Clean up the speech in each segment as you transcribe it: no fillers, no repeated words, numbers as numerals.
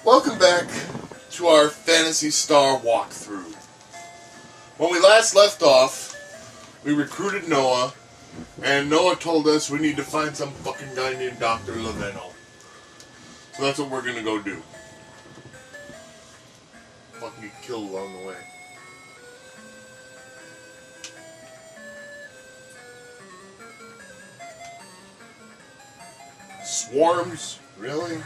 Welcome back to our Phantasy Star walkthrough. When we last left off, we recruited Noah, and Noah told us we need to find some fucking guy named Dr. Laveno. So that's what we're gonna go do. Fucking get killed along the way. Swarms? Really?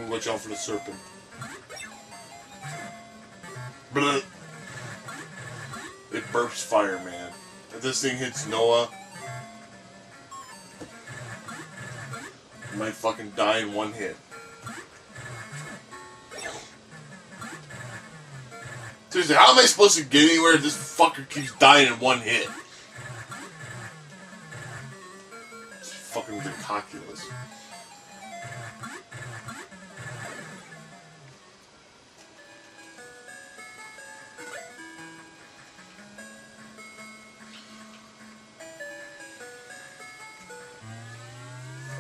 Watch out for the serpent. Blah. It burps fire, man. If this thing hits Noah, he might fucking die in one hit. Seriously, how am I supposed to get anywhere if this fucker keeps dying in one hit? It's fucking ridiculous.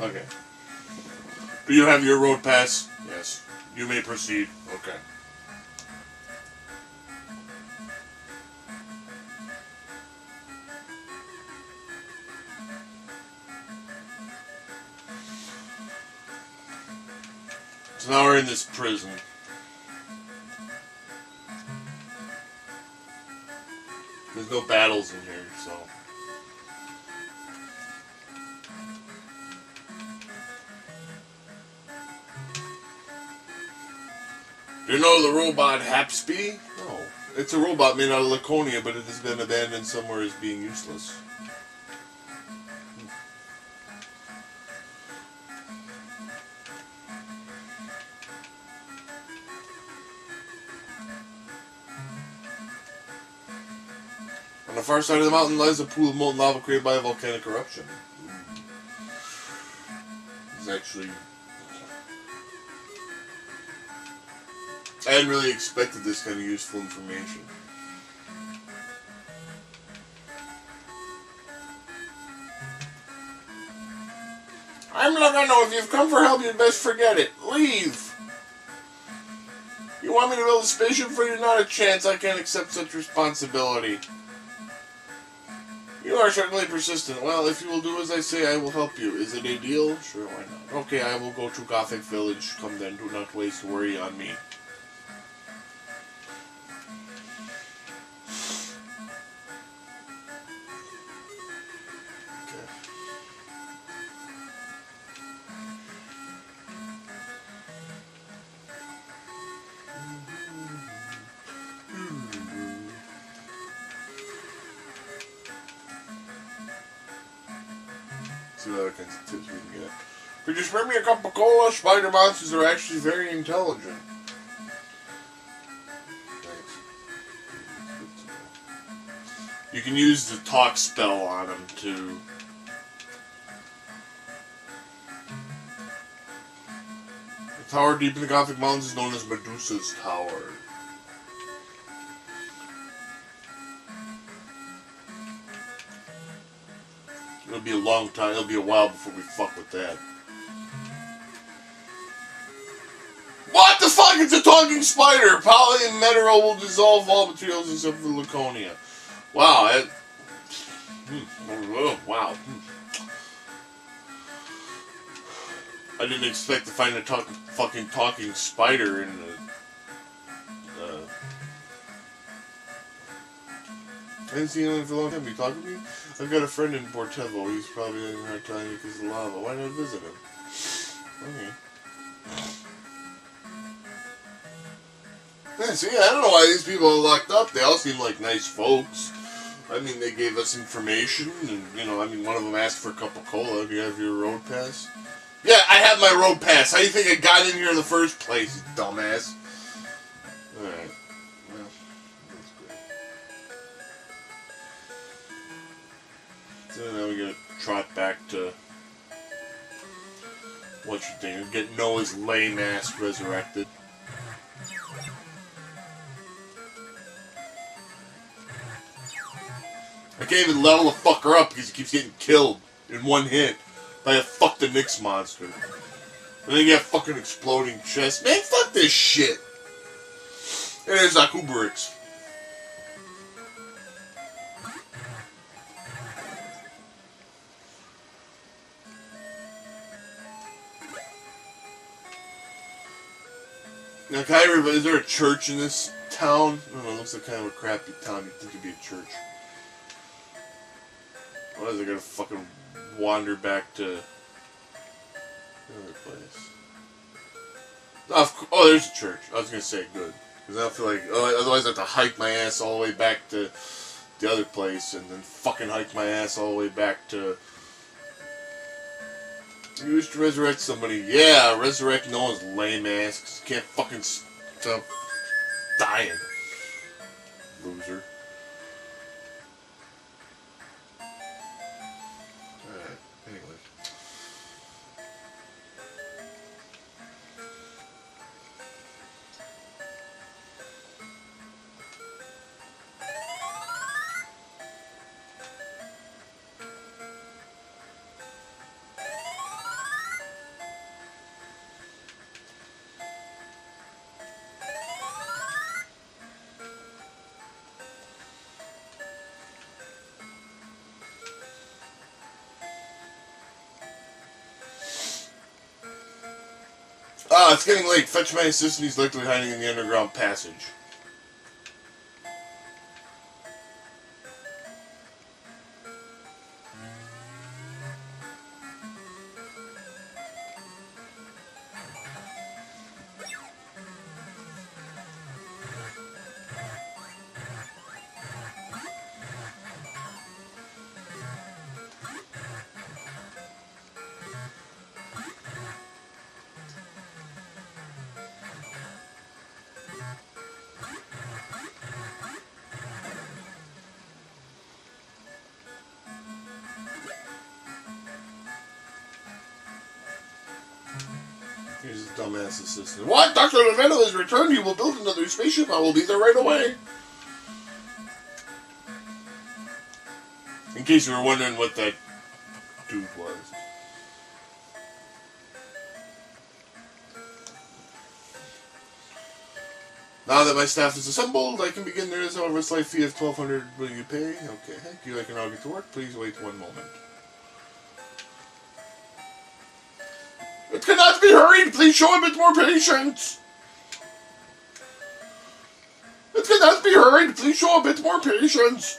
Okay. Do you have your road pass? Yes. You may proceed. Okay. So now we're in this prison. There's no battles in here, so... Do you know the robot Hapsby? No. It's a robot made out of Laconia, but it has been abandoned somewhere as being useless. On the far side of the mountain lies a pool of molten lava created by a volcanic eruption. It's actually... I hadn't really expected this kind of useful information. I'm Laveno. If you've come for help, you'd best forget it. Leave! You want me to build a spaceship for you? Not a chance. I can't accept such responsibility. You are certainly persistent. Well, if you will do as I say, I will help you. Is it a deal? Sure, why not? Okay, I will go to Gothic Village. Come then. Do not waste worry on me. See what other kinds of tips we can get. Could you spare me a cup of cola? Spider monsters are actually very intelligent. Thanks. You can use the talk spell on them too. The tower deep in the Gothic mountains is known as Medusa's Tower. It'll be a long time, it'll be a while before we fuck with that. What the fuck? It's a talking spider! Poly and Metero will dissolve all materials except for Laconia. Wow, that... wow. I didn't expect to find a fucking talking spider in the... I haven't seen him for a long time. You talking to me? I've got a friend in Portevo. He's probably having a hard time because of lava. Why not visit him? Okay. Yeah, see, I don't know why these people are locked up. They all seem like nice folks. I mean, they gave us information, and, you know, I mean, one of them asked for a cup of cola. Do you have your road pass? Yeah, I have my road pass. How do you think I got in here in the first place, you dumbass? Alright. Well, that's great. So now we gotta trot back to... what you think? Get Noah's lame ass resurrected. I can't even level the fucker up because he keeps getting killed in one hit by a fuck the Nyx monster. And then you have fucking exploding chest. Man, fuck this shit. And there's Akubarix. Now, is there a church in this town? I don't know, it looks like kind of a crappy town. You'd think it'd be a church. Why is it gonna fucking wander back to the other place? Oh, there's a church. I was gonna say good. Because I don't feel like... oh, otherwise I have to hike my ass all the way back to the other place and then fucking hike my ass all the way back to... You wish to resurrect somebody. Yeah, resurrect Noah's lame ass because you can't fucking stop dying. Loser. Alright, anyway. Ah, it's getting late. Fetch my assistant. He's likely hiding in the underground passage. Here's the dumbass assistant. What? Dr. Lavello has returned. You will build another spaceship. I will be there right away. In case you were wondering what that dude was. Now that my staff is assembled, I can begin. There is a slight fee of 1,200. Will you pay? Okay, thank you. I can now get to work. Please wait one moment. It cannot be hurried. Please show a bit more patience. It cannot be hurried. Please show a bit more patience.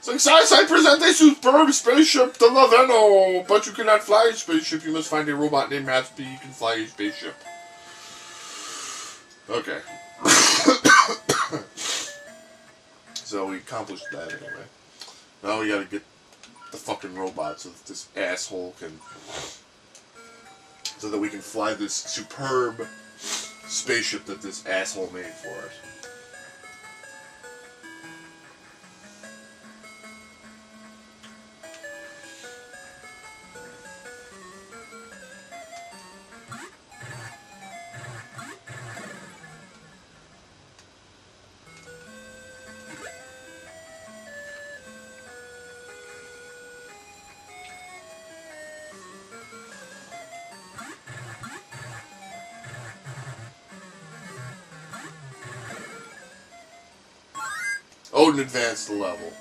Success! I present a superb spaceship to Laveno. But you cannot fly a spaceship. You must find a robot named Raspy. You can fly a spaceship. Okay. So we accomplished that anyway. Now we gotta get the fucking robot so that this asshole can... so that we can fly this superb spaceship that this asshole made for us. Odin advanced the level.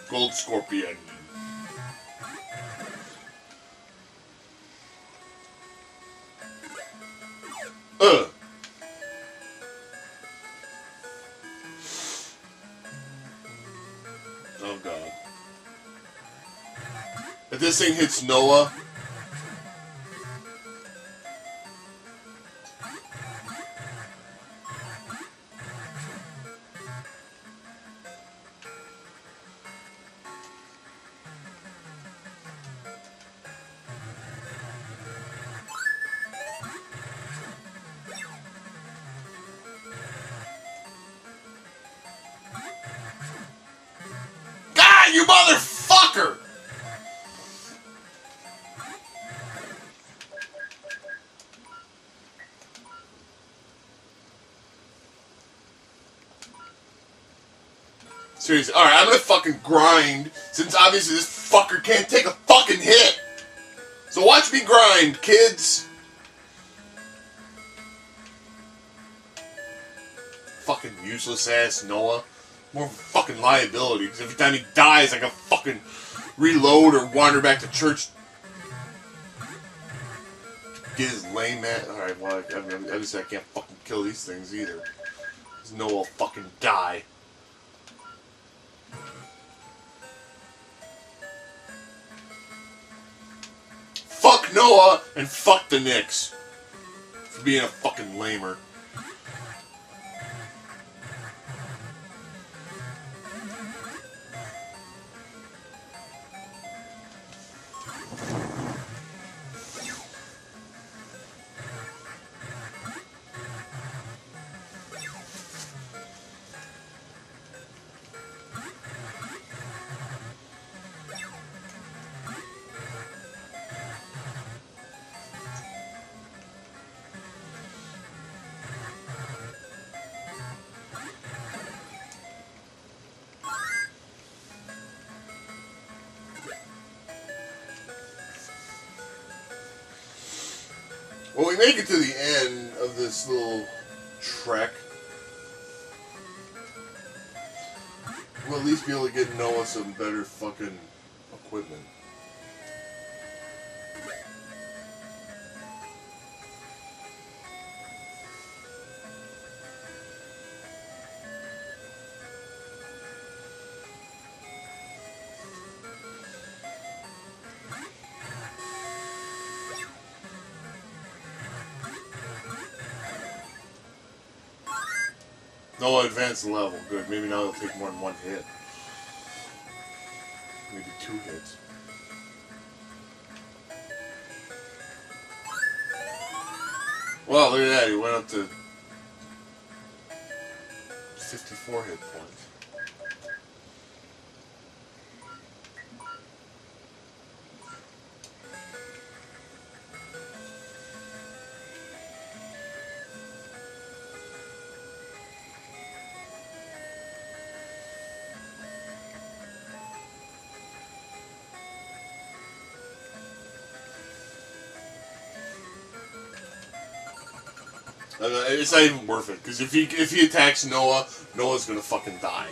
Gold Scorpion. Oh god. If this thing hits Noah... God, you motherfucker! Seriously, alright, I'm gonna fucking grind, since obviously this fucker can't take a fucking hit. So watch me grind, kids. Fucking useless ass Noah. More of a fucking liability, because every time he dies, I gotta fucking reload or wander back to church. Get his lame ass. Alright, well, obviously I can't fucking kill these things either. Because Noah will fucking die. Fuck Noah and fuck the Knicks for being a fucking lamer. When we make it to the end of this little trek, we'll at least be able to get Noah some better fucking equipment. Noah advanced level. Good. Maybe now he'll take more than one hit. Maybe 2 hits. Well, look at that. He went up to 54 hit points. It's not even worth it, because if he attacks Noah, Noah's gonna fucking die.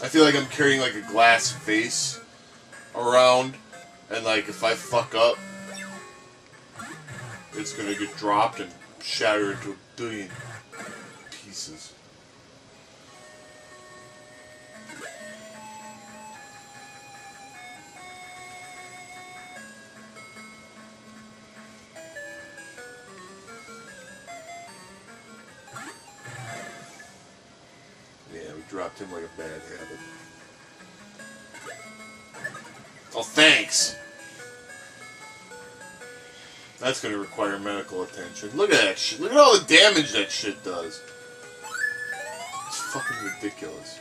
I feel like I'm carrying like a glass vase around, and like if I fuck up, it's gonna get dropped and shatter into a billion pieces. Dropped him like a bad habit. Oh, thanks! That's gonna require medical attention. Look at that shit. Look at all the damage that shit does. It's fucking ridiculous.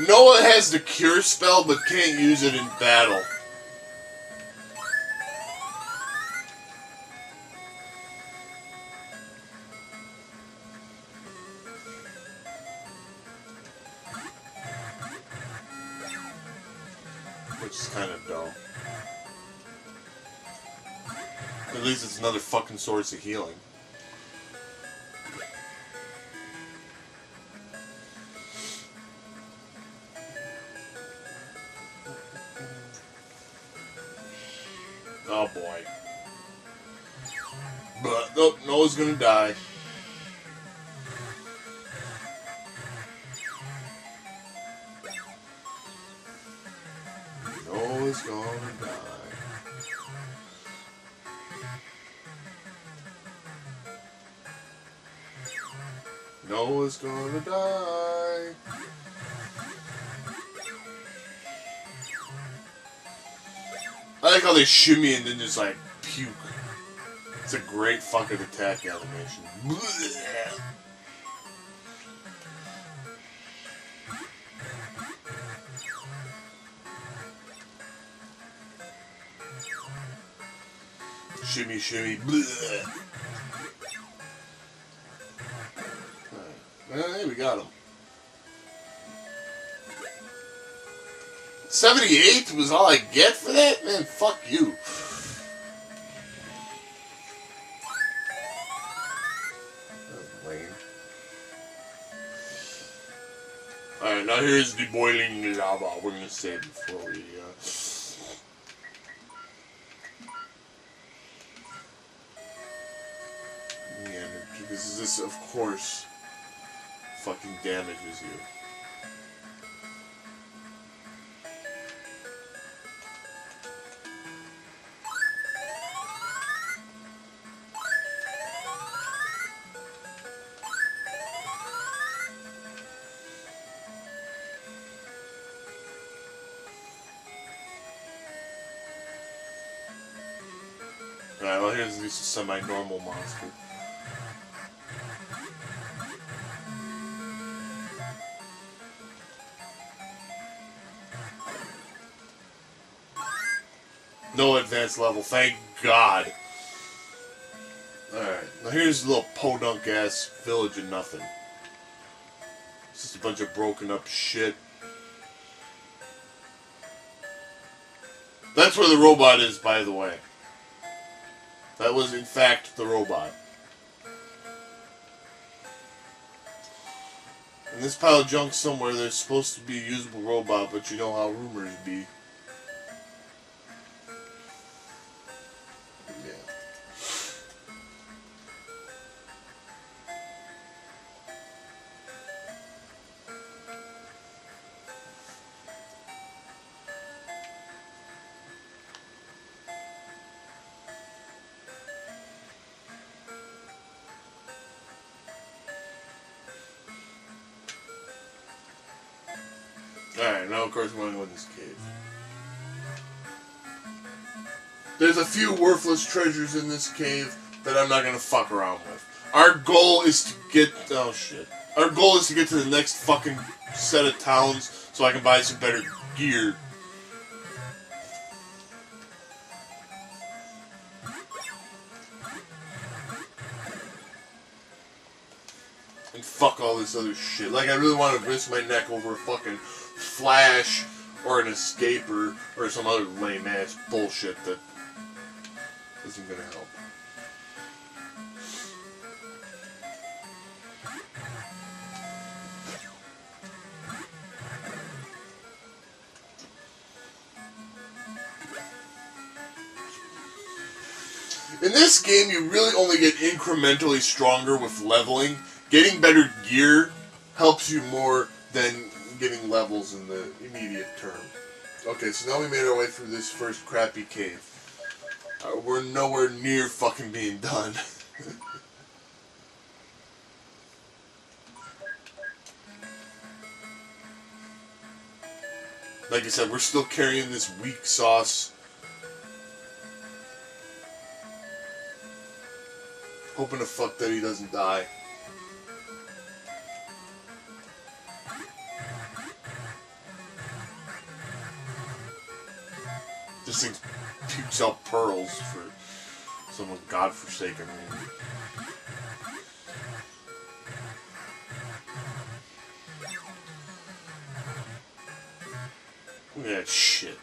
Noah has the cure spell, but can't use it in battle. Which is kind of dumb. At least it's another fucking source of healing. Nope, Noah's gonna die. Noah's gonna die. Noah's gonna die. I like how they shimmy and then just like puke. It's a great fucking attack animation. Blech. Shimmy, shimmy. Blech. Alright. Hey, we got him. 78 was all I get for that? Man, fuck you. Alright, now here's the boiling lava. We're gonna say before we, yeah, because this, of course, fucking damages you. Alright, well here's at least a semi-normal monster. No advanced level, thank God. Alright, now here's a little podunk ass village of nothing. It's just a bunch of broken up shit. That's where the robot is, by the way. That was, in fact, the robot. In this pile of junk somewhere, there's supposed to be a usable robot, but you know how rumors be. Yeah. Alright, now of course we're going to go in this cave. There's a few worthless treasures in this cave that I'm not going to fuck around with. Our goal is to get... oh shit. Our goal is to get to the next fucking set of towns so I can buy some better gear. And fuck all this other shit. Like, I really want to risk my neck over a fucking Flash or an Escaper or some other lame ass bullshit that isn't gonna help. In this game, you really only get incrementally stronger with leveling. Getting better gear helps you more than getting levels in the immediate term. Okay, so now we made our way through this first crappy cave. We're nowhere near fucking being done. Like I said, we're still carrying this weak sauce. Hoping to fuck that he doesn't die. This thing pukes out pearls for some godforsaken reason. Look at that shit.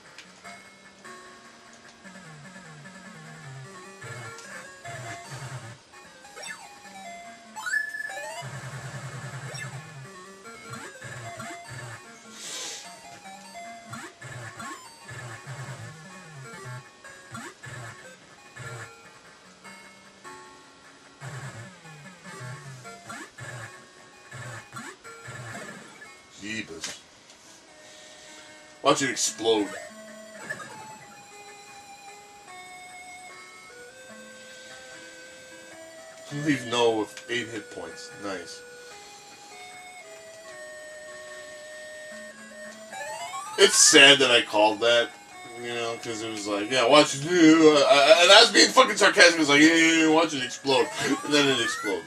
Jeebus. Watch it explode. Leave Noah with 8 hit points. Nice. It's sad that I called that, you know, because it was like, yeah, watch it. And I was being fucking sarcastic. It was like, yeah, watch it explode. And then it explodes.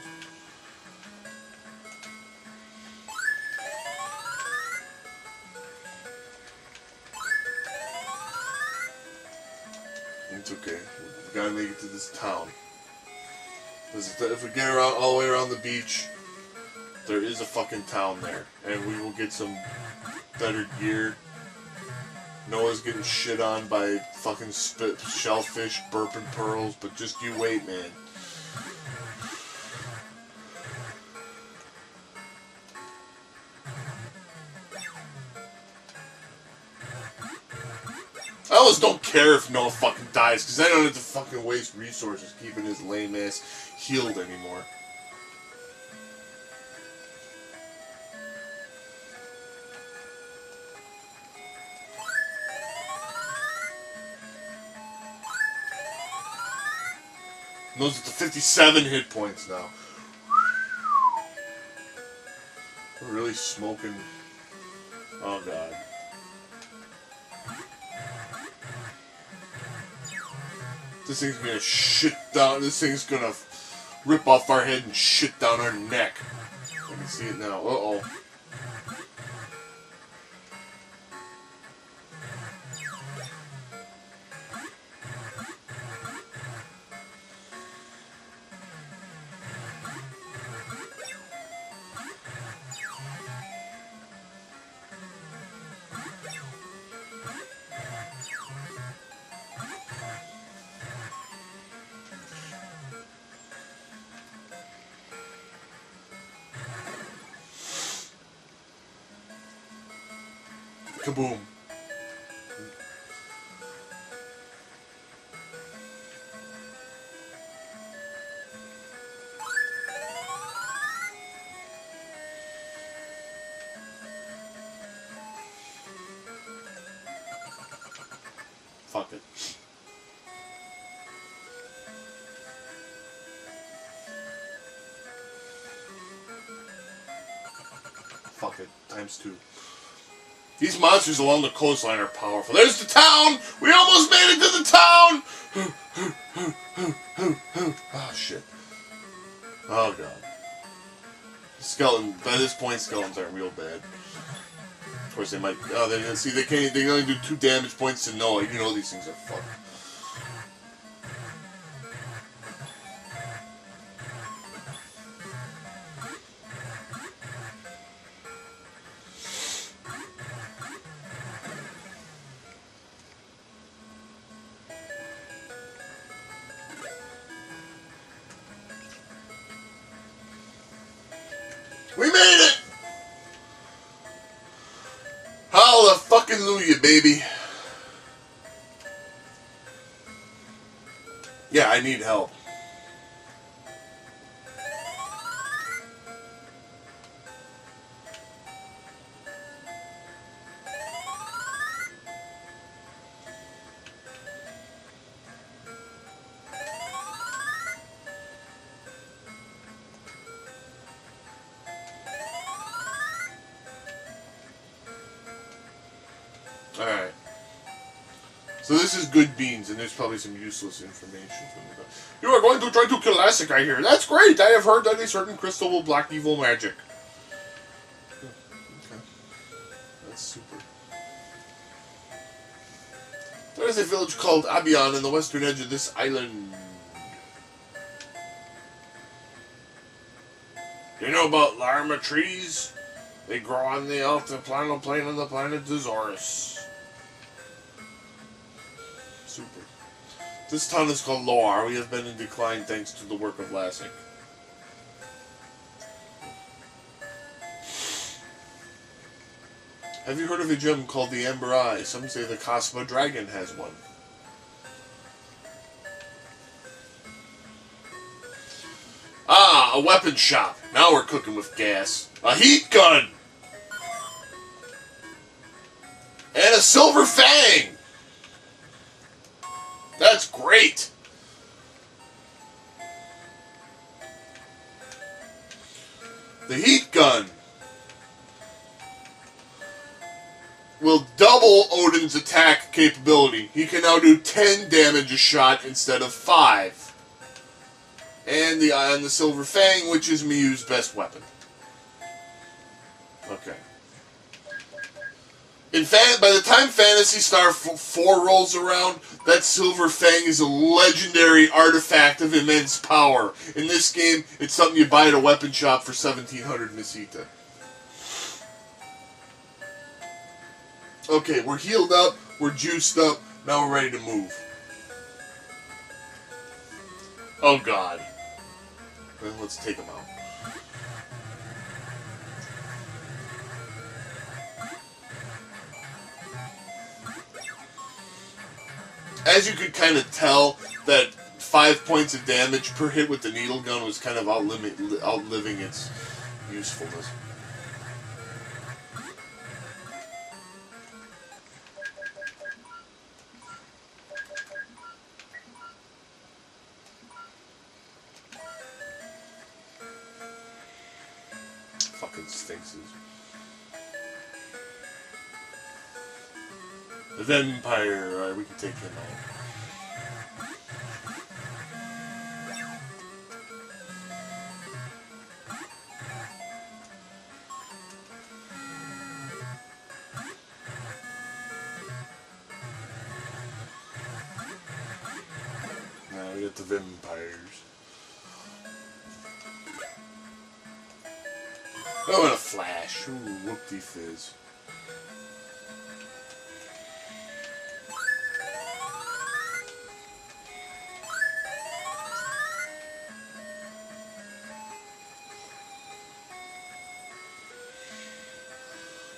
It's okay. We gotta make it to this town. If we get around all the way around the beach, there is a fucking town there, and we will get some better gear. Noah's getting shit on by fucking shellfish, burping pearls, but just you wait, man. I almost don't care if Noah fucking dies, because I don't have to fucking waste resources keeping his lame ass healed anymore. Noah's at the 57 hit points now. We're really smoking. Oh god. This thing's gonna shit down. This thing's gonna rip off our head and shit down our neck. I can see it now. Uh-oh. Kaboom. Fuck it. Fuck it. Times 2. These monsters along the coastline are powerful. There's the town! We almost made it to the town! Oh, shit. Oh, God. Skeleton. By this point, skeletons aren't real bad. Of course, they might... Oh, they can't... They only do 2 damage points to Noah. You know these things are fucked. We made it! Hallelujah, baby. Yeah, I need help. Alright. So this is good beans, and there's probably some useless information from the... You are going to try to kill Lasik, I hear. That's great! I have heard that a certain crystal will block evil magic. Okay. That's super. There is a village called Abion on the western edge of this island. Do you know about Larma trees? They grow on the altiplano plane on the planet Azorus. Super. This town is called Loar. We have been in decline thanks to the work of Lasik. Have you heard of a gem called the Amber Eye? Some say the Cosma Dragon has one. Ah, a weapon shop. Now we're cooking with gas. A heat gun! And a Silver Fang! That's great! The Heat Gun will double Odin's attack capability. He can now do 10 damage a shot instead of 5. And the Eye on the Silver Fang, which is Miyu's best weapon. Okay. By the time Phantasy Star 4 rolls around, that Silver Fang is a legendary artifact of immense power. In this game, it's something you buy at a weapon shop for 1,700 Mesita. Okay, we're healed up, we're juiced up, now we're ready to move. Oh god. Well, let's take him out. As you could kind of tell, that 5 points of damage per hit with the needle gun was kind of outliving its usefulness. Fucking sphinxes. The vampire, we can take him out. Now we got the vampires. Oh, and a flash. Ooh, whoop-de-fizz.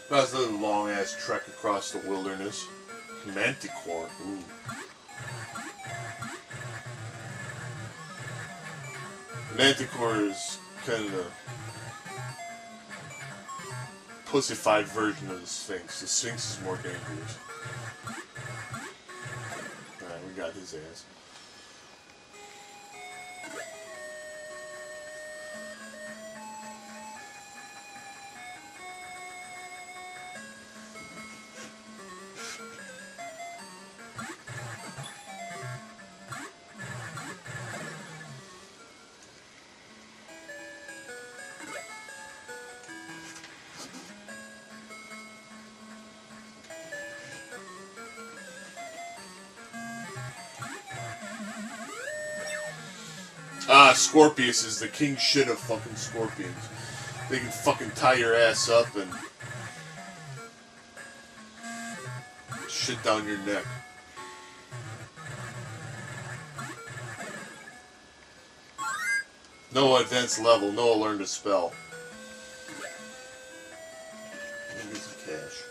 That's a long-ass trek across the wilderness. Manticore. Ooh. Manticore is kind of a pussified version of the Sphinx. The Sphinx is more dangerous. Alright, we got his ass. Scorpius is the king shit of fucking scorpions. They can fucking tie your ass up and shit down your neck. No advanced level, no learn to spell. Let me get some cash.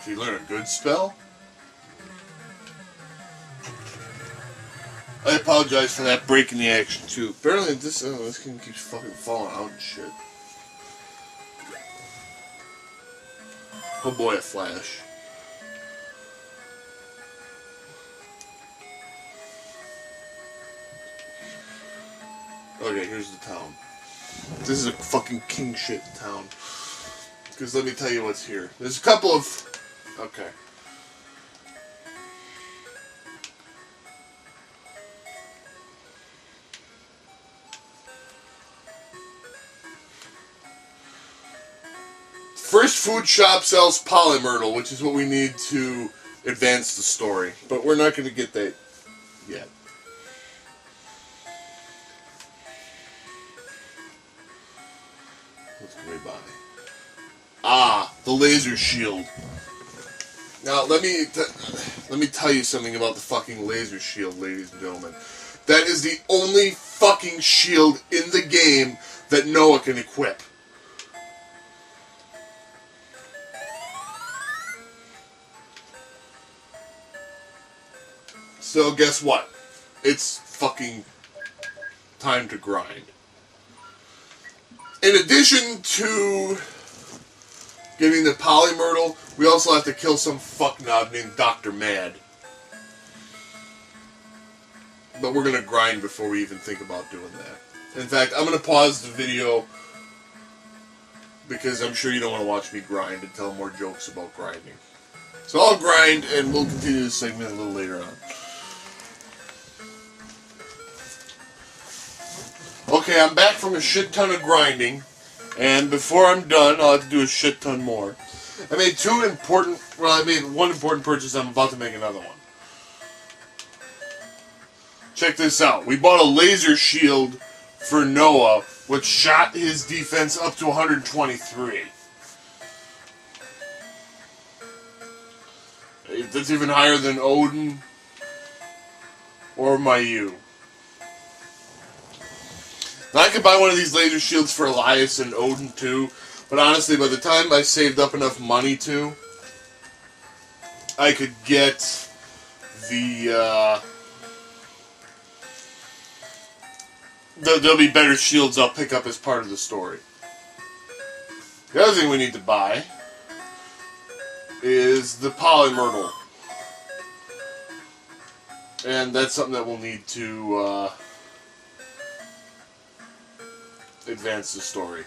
Did you learn a good spell? I apologize for that break in the action too. Apparently this game keeps fucking falling out and shit. Oh boy, a flash. Okay, here's the town. This is a fucking king shit town. Because let me tell you what's here. There's a couple of... Okay. First food shop sells polymyrtle, which is what we need to advance the story. But we're not going to get that yet. What's going to buy? Ah, the laser shield. Now, let me tell you something about the fucking laser shield, ladies and gentlemen. That is the only fucking shield in the game that Noah can equip. So guess what? It's fucking time to grind. In addition to getting the polymyrtle, we also have to kill some fucknob named Dr. Mad. But we're going to grind before we even think about doing that. In fact, I'm going to pause the video because I'm sure you don't want to watch me grind and tell more jokes about grinding. So I'll grind and we'll continue this segment a little later on. Okay, I'm back from a shit ton of grinding, and before I'm done, I'll have to do a shit ton more. I made I made one important purchase. I'm about to make another one. Check this out. We bought a laser shield for Noah, which shot his defense up to 123. That's even higher than Odin or Mayu. Now, I could buy one of these laser shields for Elias and Odin too, but honestly, by the time I saved up enough money to, I could get there'll be better shields I'll pick up as part of the story. The other thing we need to buy is the polymyrtle. And that's something that we'll need to advance the story.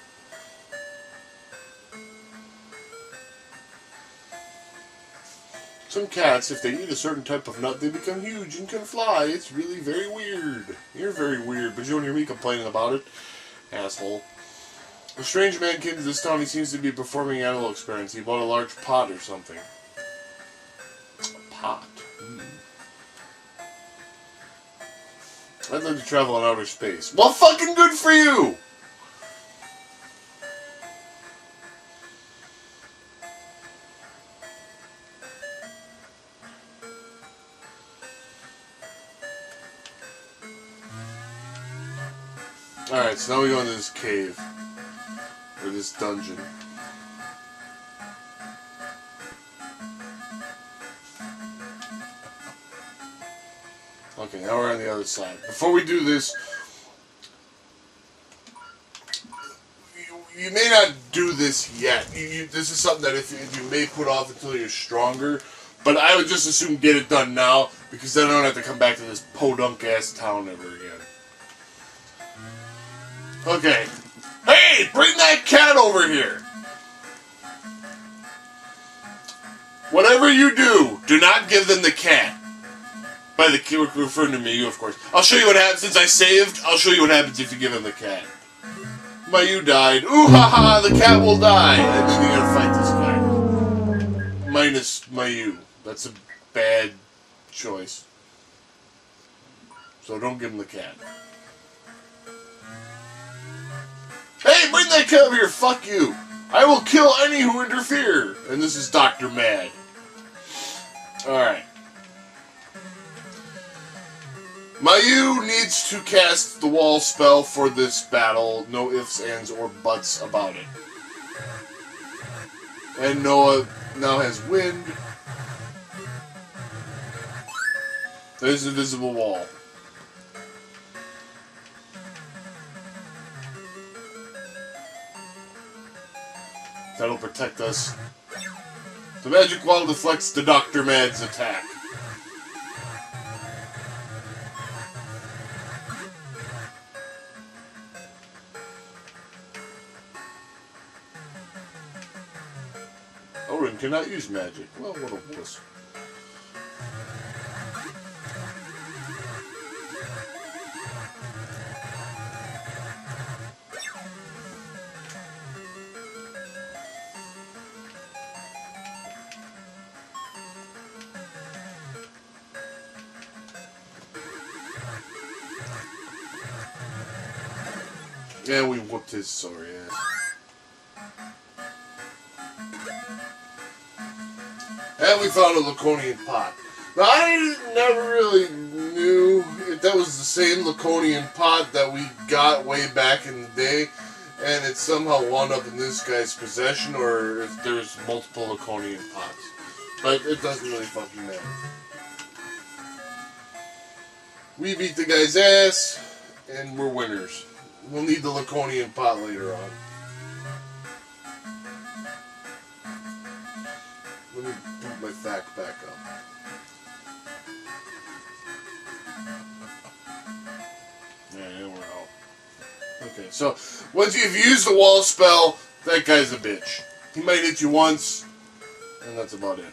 Some cats, if they eat a certain type of nut, they become huge and can fly. It's really very weird. You're very weird, but you don't hear me complaining about it, asshole. A strange man came to this town. He seems to be performing animal experiments. He bought a large pot or something. A pot. I'd like to travel in outer space. Well, fucking good for you! Alright, so now we go into this cave. Or this dungeon. Okay, now we're on the other side. Before we do this, you may not do this yet. This is something that if you may put off until you're stronger. But I would just assume get it done now, because then I don't have to come back to this podunk-ass town ever again. Okay. Hey, bring that cat over here. Whatever you do, do not give them the cat. By the cat, referring to me, of course. I'll show you what happens. Since I saved, I'll show you what happens if you give him the cat. Mayu died. Ooh ha ha, the cat will die. And then you gotta fight this guy. Minus Mayu. That's a bad choice. So don't give him the cat. Hey, bring that cat over here, fuck you! I will kill any who interfere! And this is Dr. Mad. Alright. Mayu needs to cast the wall spell for this battle. No ifs, ands, or buts about it. And Noah now has wind. There's an invisible wall. That'll protect us. The magic wall deflects the Dr. Mad's attack. Odin cannot use magic. Well, what a wuss. Yeah, we whooped his sorry ass. And we found a Laconian pot. Now, I never really knew if that was the same Laconian pot that we got way back in the day, and it somehow wound up in this guy's possession, or if there's multiple Laconian pots. But it doesn't really fucking matter. We beat the guy's ass, and we're winners. We'll need the Laconian pot later on. back up. Yeah, we're out. Okay, so once you've used the wall spell, that guy's a bitch. He might hit you once, and that's about it.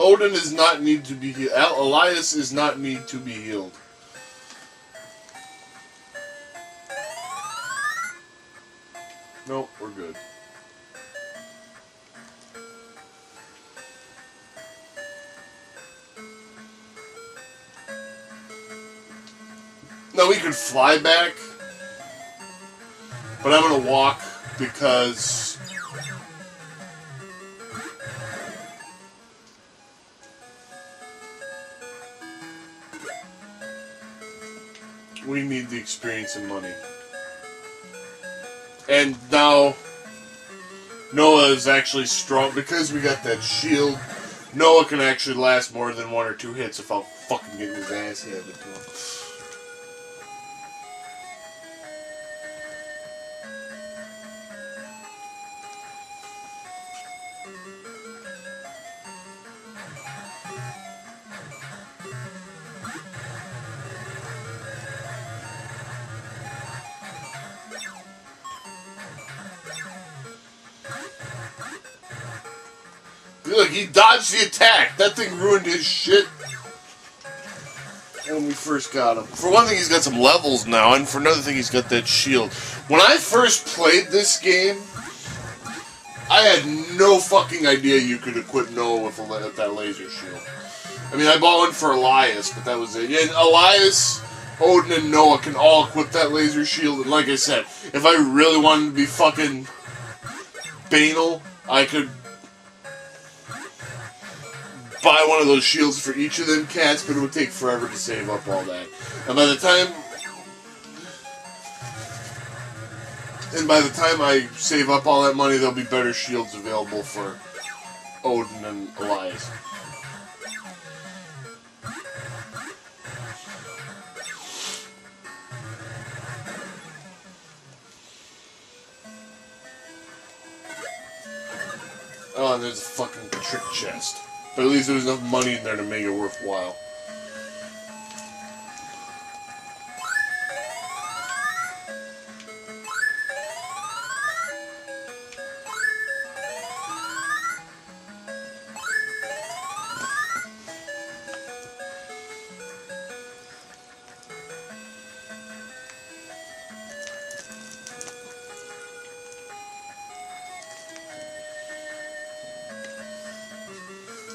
Odin does not need to be healed. Elias does not need to be healed. Nope, we're good. Now we could fly back, but I'm gonna walk because we need the experience and money. And now Noah is actually strong because we got that shield. Noah can actually last more than 1 or 2 hits without fucking getting his ass handed to him. Look, he dodged the attack. That thing ruined his shit when we first got him. For one thing, he's got some levels now, and for another thing, he's got that shield. When I first played this game, I had no fucking idea you could equip Noah with that laser shield. I mean, I bought one for Elias, but that was it. Yeah, Elias, Odin, and Noah can all equip that laser shield, and like I said, if I really wanted to be fucking banal, I could buy one of those shields for each of them cats, but it would take forever to save up all that. And by the time I save up all that money, there'll be better shields available for Odin and Elias. Oh, and there's a fucking trick chest. But at least there's enough money in there to make it worthwhile.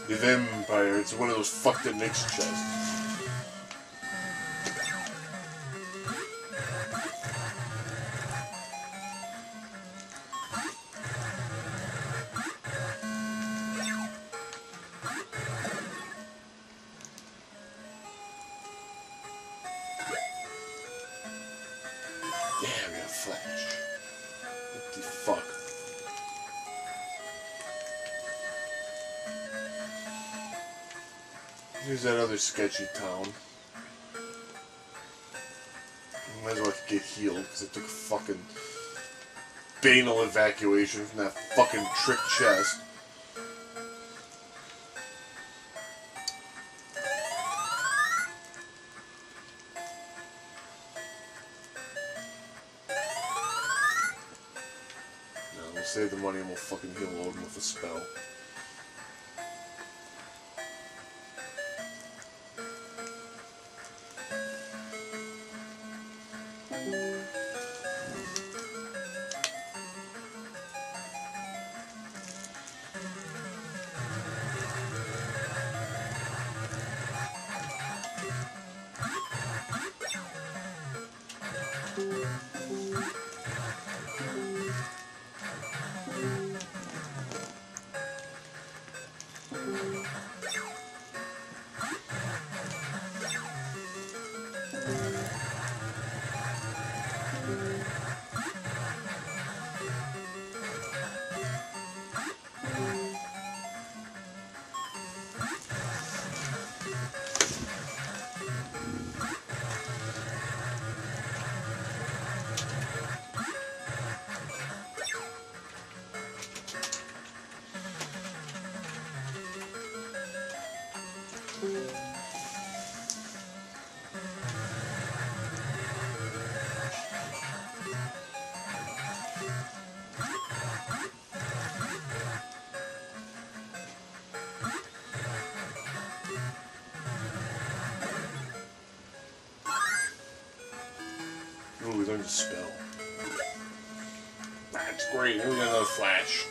The Vampire, it's one of those fucked up mixed chests. Yeah, we got Flash. What the fuck? Here's that other sketchy town. Might as well get healed, because it took a fucking banal evacuation from that fucking trick chest. No, we'll save the money and we'll fucking heal Odin with a spell. use a spell. That's great. And we got another flash.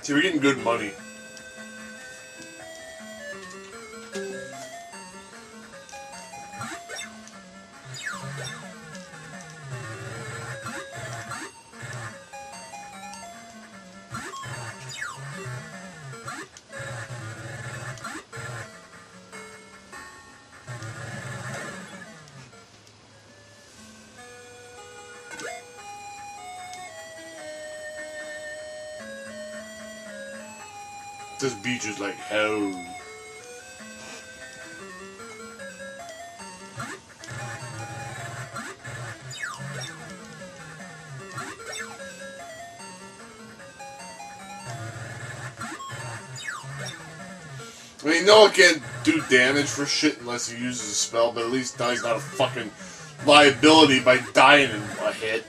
See, we're getting good money. This beach is like hell. I mean, Noah can't do damage for shit unless he uses a spell, but at least now he's not a fucking liability by dying in a hit.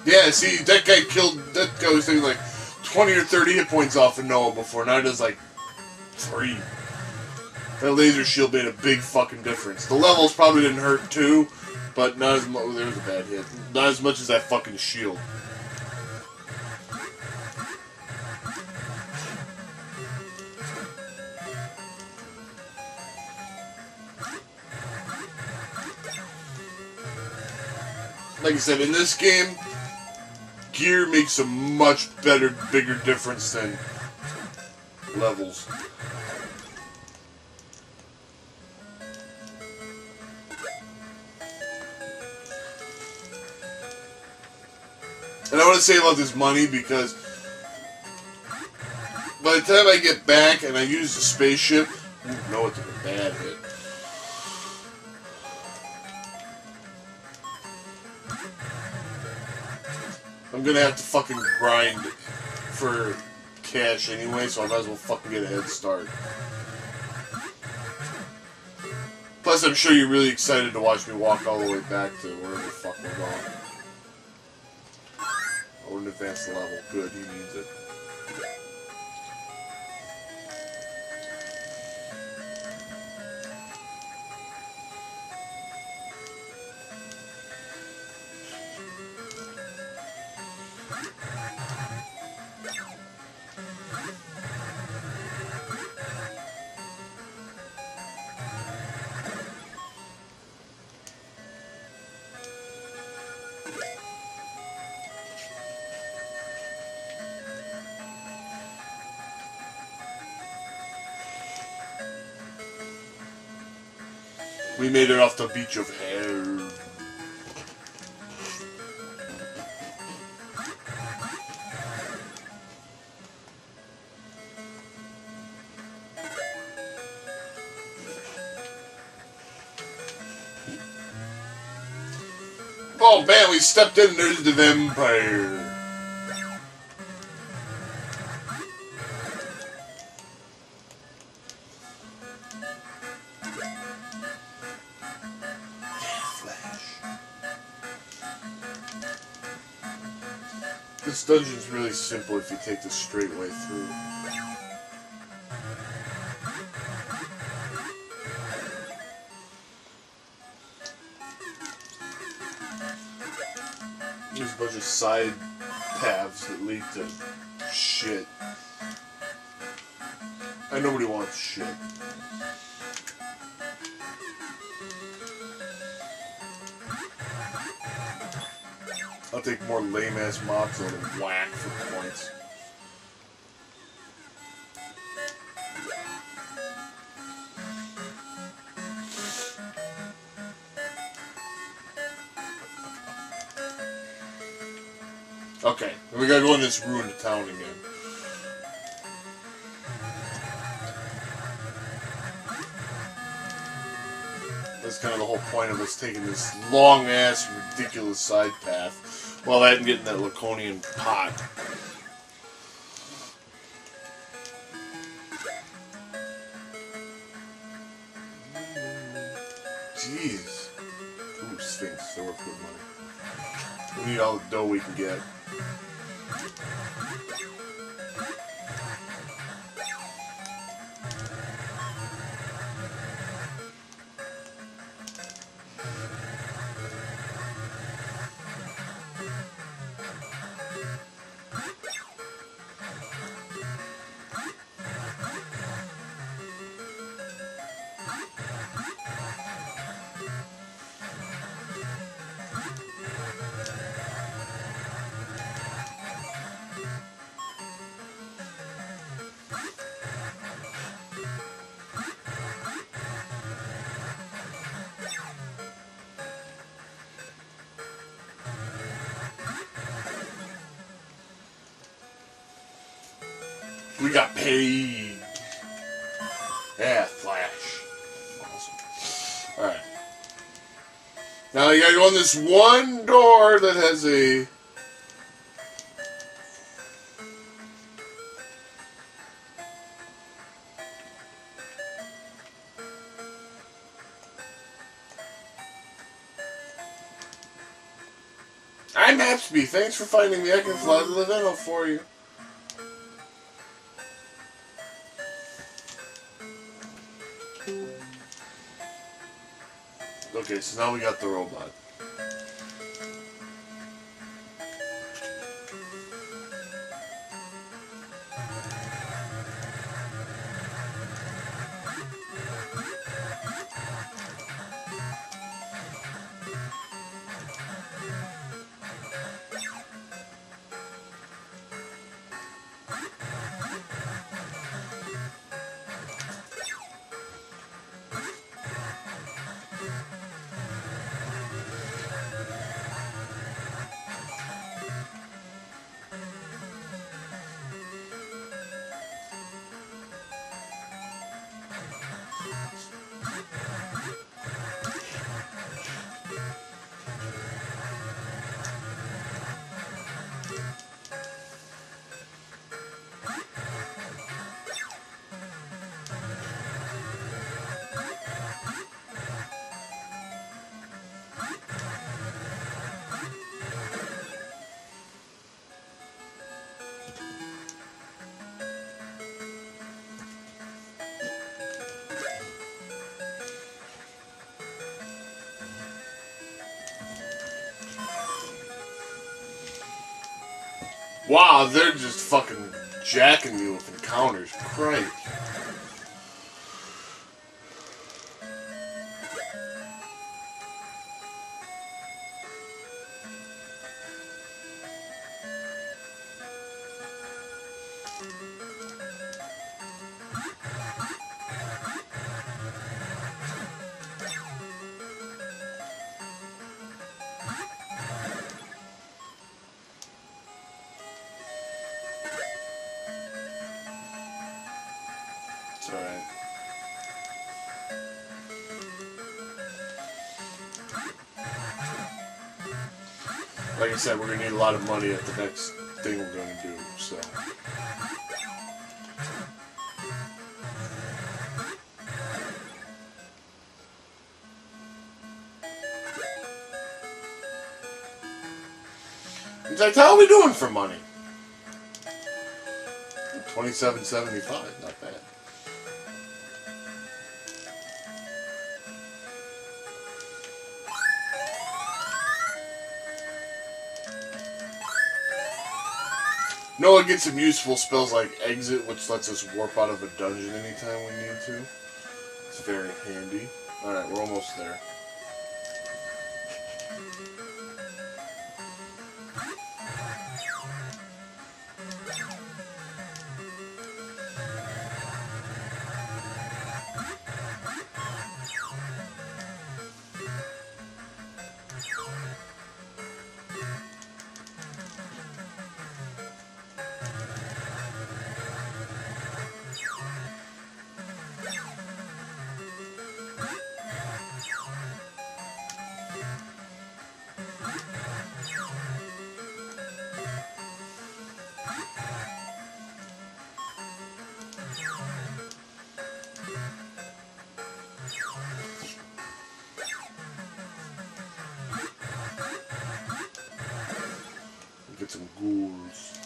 Yeah, see, that guy was taking like 20 or 30 hit points off of Noah before, now he does like 3. That laser shield made a big fucking difference. The levels probably didn't hurt too, but not as much. There was a bad hit. Not as much as that fucking shield. Like I said, in this game, gear makes a much bigger difference than levels. And I want to say about this money because by the time I get back and I use the spaceship, no, it's a bad hit. I'm gonna have to fucking grind for cash anyway, so I might as well fucking get a head start. Plus, I'm sure you're really excited to watch me walk all the way back to wherever the fuck we're going. I wouldn't advance the level. Good, he needs it. We made it off the beach of hell. Oh man, we stepped in, there's the vampire. This dungeon's really simple if you take the straight way through. There's a bunch of side paths that lead to shit. And nobody wants shit. I'll take more lame-ass mobs than whack for points. Okay, we gotta go in this ruined town again. That's kind of the whole point of us taking this long-ass, ridiculous side path. Well, that and getting that Laconian pot. Jeez. Ooh, Sphinx. They're worth good money. We need all the dough we can get. We got paid. Yeah, Flash. Awesome. Alright. Now you gotta go in this one door that has a... I'm Hapsby. Thanks for finding me. I can fly to the Veno for you. Okay, so now we got the robot. Wow, they're just fucking jacking me with encounters. Christ. It's alright. Like I said, we're gonna need a lot of money at the next thing we're gonna do, so. In fact, how are we doing for money? $27.75, not bad. Noah gets some useful spells like Exit, which lets us warp out of a dungeon anytime we need to. It's very handy. Alright, we're almost there. ghouls.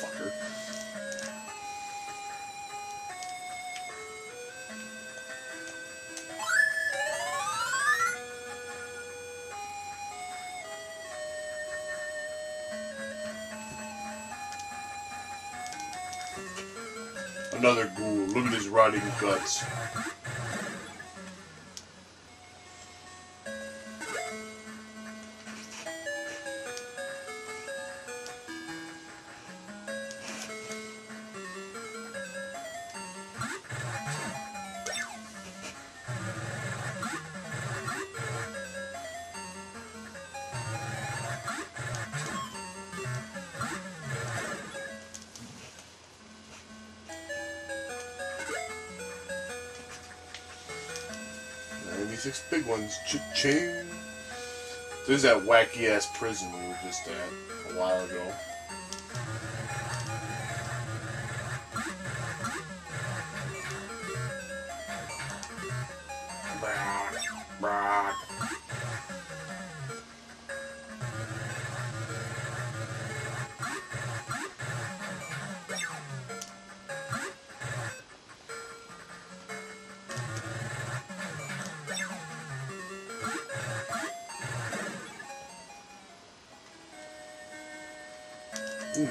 Fucker. Another ghoul. Look at his rotting guts. Six big ones. Cha-ching. There's that wacky ass prison we were just at a while ago.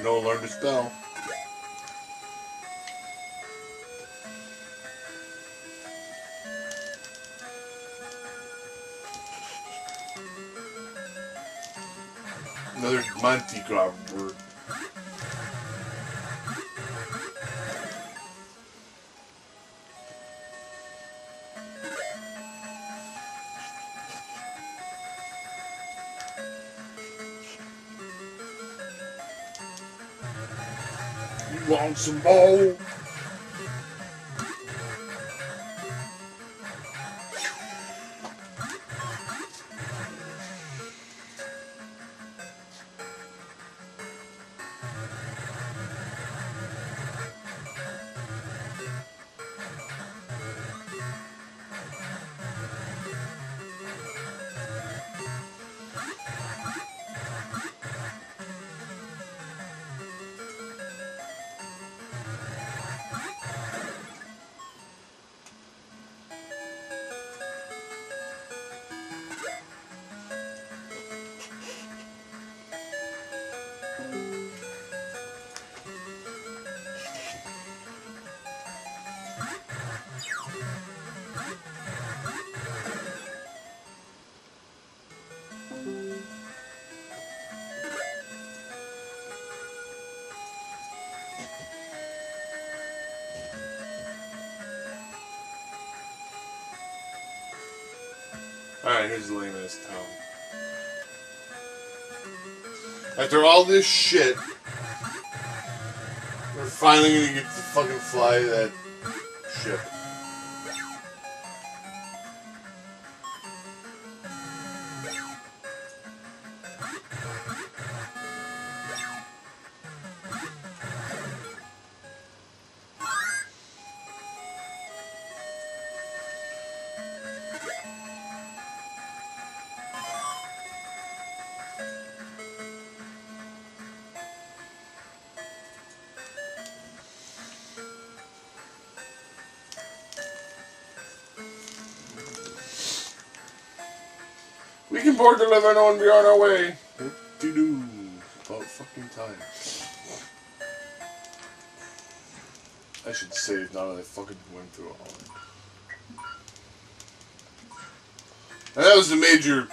No, learn to spell. Another Monty Garb word. You want some more? Alright, here's the lamest town. After all this shit, we're finally gonna get to fucking fly that ship. We can board the Livorno and be on our way. Whoop-de-doo. About fucking time. I should save now that I fucking went through all of it. And that was the major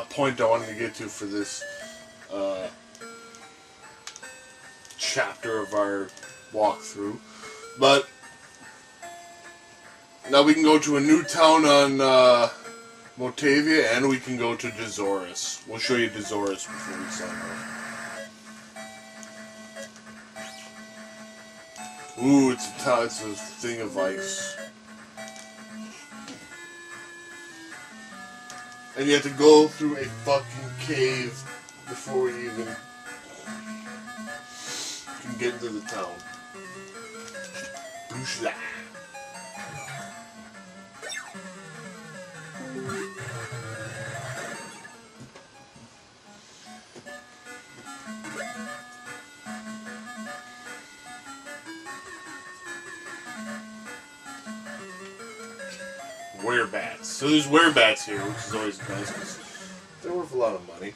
point I wanted to get to for this chapter of our walkthrough. But now we can go to a new town on Motavia, and we can go to Dezoris. We'll show you Dezoris before we sign off. Ooh, it's a thing of ice. And you have to go through a fucking cave before you even can get into the town. Booshla. Werebats. So there's werebats here, which is always nice because they're worth a lot of money.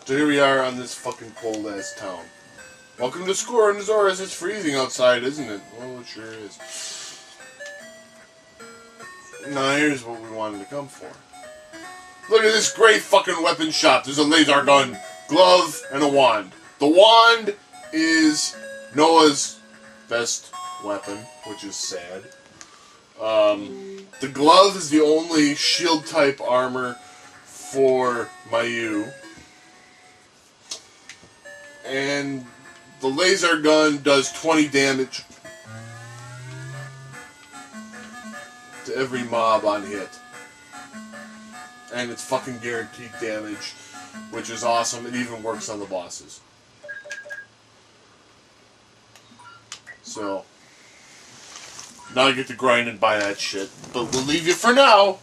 So here we are on this fucking cold ass town. Welcome to Score in Dezoris. It's freezing outside, isn't it? Oh, it sure is. Now here's what we wanted to come for. Look at this great fucking weapon shop. There's a laser gun, glove, and a wand. The wand is Noah's best weapon, which is sad. The glove is the only shield type armor for Mayu. And the laser gun does 20 damage to every mob on hit. And it's fucking guaranteed damage, which is awesome. It even works on the bosses. So, now I get to grind and buy that shit. But we'll leave you for now.